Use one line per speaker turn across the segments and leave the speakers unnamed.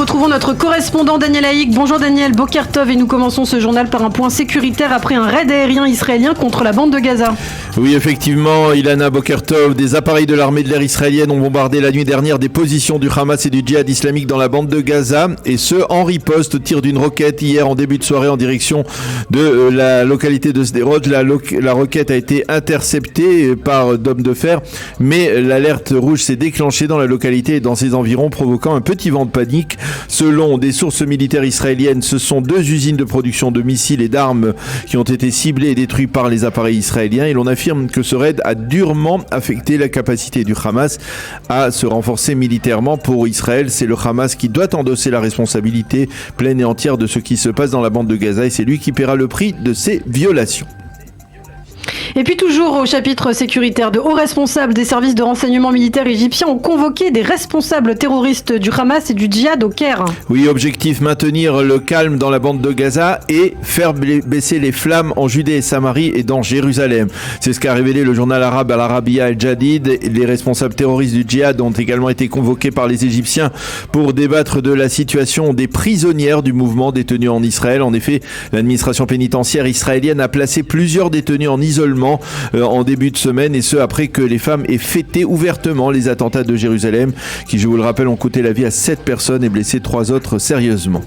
retrouvons notre correspondant Daniel Haïk. Bonjour Daniel, Boker Tov, et nous commençons ce journal par un point sécuritaire après un raid aérien israélien contre la bande de Gaza.
Oui, effectivement, Ilana, Boker Tov, des appareils de l'armée de l'air israélienne ont bombardé la nuit dernière des positions du Hamas et du djihad islamique dans la bande de Gaza, et ce en riposte au tir d'une roquette hier en début de soirée en direction de la localité de Sderot. La roquette a été interceptée par d'hommes de fer, mais l'alerte rouge s'est déclenchée dans la localité et dans ses environs, provoquant un petit vent de panique. Selon des sources militaires israéliennes, ce sont 2 usines de production de missiles et d'armes qui ont été ciblées et détruites par les appareils israéliens, et l'on affirme que ce raid a durement affecté la capacité du Hamas à se renforcer militairement. Pour Israël, c'est le Hamas qui doit endosser la responsabilité pleine et entière de ce qui se passe dans la bande de Gaza, et c'est lui qui paiera le prix de ces violations.
Et puis toujours au chapitre sécuritaire, de hauts responsables des services de renseignement militaire égyptiens ont convoqué des responsables terroristes du Hamas et du djihad au Caire.
Oui, objectif maintenir le calme dans la bande de Gaza et faire baisser les flammes en Judée et Samarie et dans Jérusalem. C'est ce qu'a révélé le journal arabe Al-Arabiya Al-Jadid. Les responsables terroristes du djihad ont également été convoqués par les Égyptiens pour débattre de la situation des prisonnières du mouvement détenues en Israël. En effet, l'administration pénitentiaire israélienne a placé plusieurs détenus en isolement en début de semaine, et ce après que les femmes aient fêté ouvertement les attentats de Jérusalem qui, je vous le rappelle, ont coûté la vie à 7 personnes et blessé 3 autres sérieusement.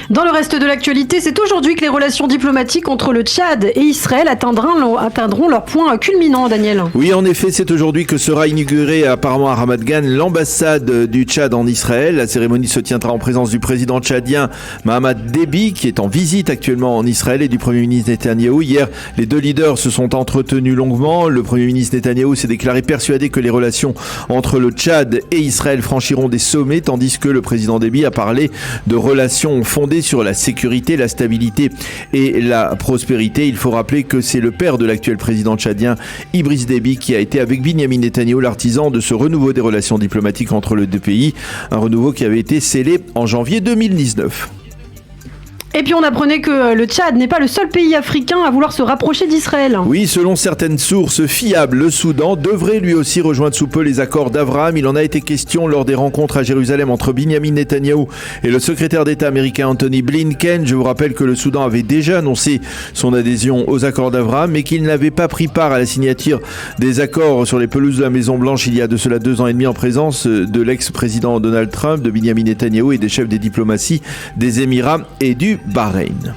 Dans le reste de l'actualité, c'est aujourd'hui que les relations diplomatiques entre le Tchad et Israël atteindront leur point culminant, Daniel.
Oui, en effet, c'est aujourd'hui que sera inaugurée apparemment à Ramat Gan l'ambassade du Tchad en Israël. La cérémonie se tiendra en présence du président tchadien Mahamat Déby, qui est en visite actuellement en Israël, et du Premier ministre Netanyahou. Hier, les 2 leaders se sont entretenus longuement. Le Premier ministre Netanyahou s'est déclaré persuadé que les relations entre le Tchad et Israël franchiront des sommets, tandis que le président Déby a parlé de relations fondées sur la sécurité, la stabilité et la prospérité. Il faut rappeler que c'est le père de l'actuel président tchadien, Idriss Déby, qui a été avec Binyamin Netanyahou l'artisan de ce renouveau des relations diplomatiques entre les 2 pays, un renouveau qui avait été scellé en janvier 2019.
Et puis on apprenait que le Tchad n'est pas le seul pays africain à vouloir se rapprocher d'Israël.
Oui, selon certaines sources fiables, le Soudan devrait lui aussi rejoindre sous peu les accords d'Abraham. Il en a été question lors des rencontres à Jérusalem entre Binyamin Netanyahou et le secrétaire d'État américain Anthony Blinken. Je vous rappelle que le Soudan avait déjà annoncé son adhésion aux accords d'Abraham, mais qu'il n'avait pas pris part à la signature des accords sur les pelouses de la Maison-Blanche il y a de cela 2 ans et demi, en présence de l'ex-président Donald Trump, de Binyamin Netanyahou et des chefs des diplomaties des Émirats et du Bahreïn.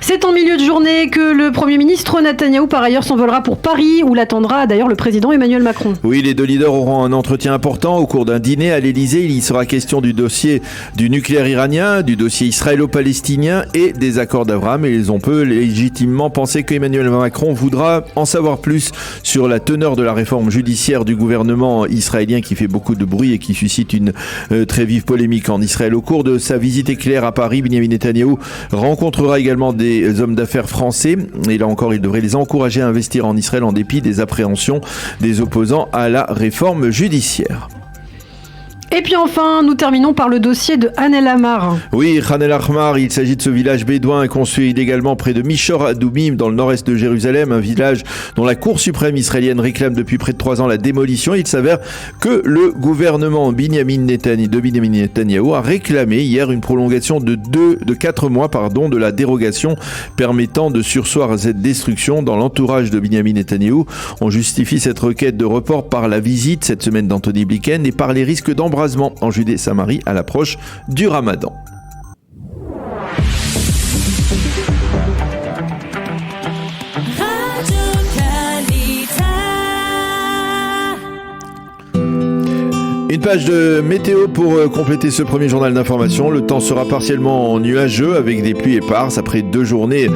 C'est en milieu de journée que le Premier ministre Netanyahou, par ailleurs, s'envolera pour Paris, où l'attendra d'ailleurs le président Emmanuel Macron.
Oui, les 2 leaders auront un entretien important au cours d'un dîner à l'Élysée. Il y sera question du dossier du nucléaire iranien, du dossier israélo-palestinien et des accords d'Abraham. Et on peut légitimement penser qu'Emmanuel Macron voudra en savoir plus sur la teneur de la réforme judiciaire du gouvernement israélien, qui fait beaucoup de bruit et qui suscite une très vive polémique en Israël. Au cours de sa visite éclair à Paris, Binyamin Netanyahou rencontrera également des hommes d'affaires français, et là encore il devrait les encourager à investir en Israël en dépit des appréhensions des opposants à la réforme judiciaire.
Et puis enfin, nous terminons par le dossier de Han el-Ahmar.
Oui, Han el-Ahmar, il s'agit de ce village bédouin construit illégalement près de Mishor Adoumim, dans le nord-est de Jérusalem, un village dont la Cour suprême israélienne réclame depuis près de 3 ans la démolition. Il s'avère que le gouvernement de Binyamin Netanyahou a réclamé hier une prolongation de 4 mois de la dérogation permettant de surseoir à cette destruction. Dans l'entourage de Binyamin Netanyahou, on justifie cette requête de report par la visite cette semaine d'Anthony Blinken et par les risques d'embrasement en Judée et Samarie à l'approche du Ramadan. Une page de météo pour compléter ce premier journal d'information. Le temps sera partiellement nuageux avec des pluies éparses après 2 journées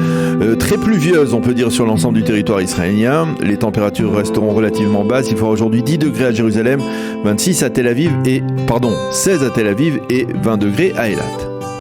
très pluvieuses, on peut dire, sur l'ensemble du territoire israélien. Les températures resteront relativement basses. Il fera aujourd'hui 10 degrés à Jérusalem, 16 à Tel Aviv et 20 degrés à Eilat.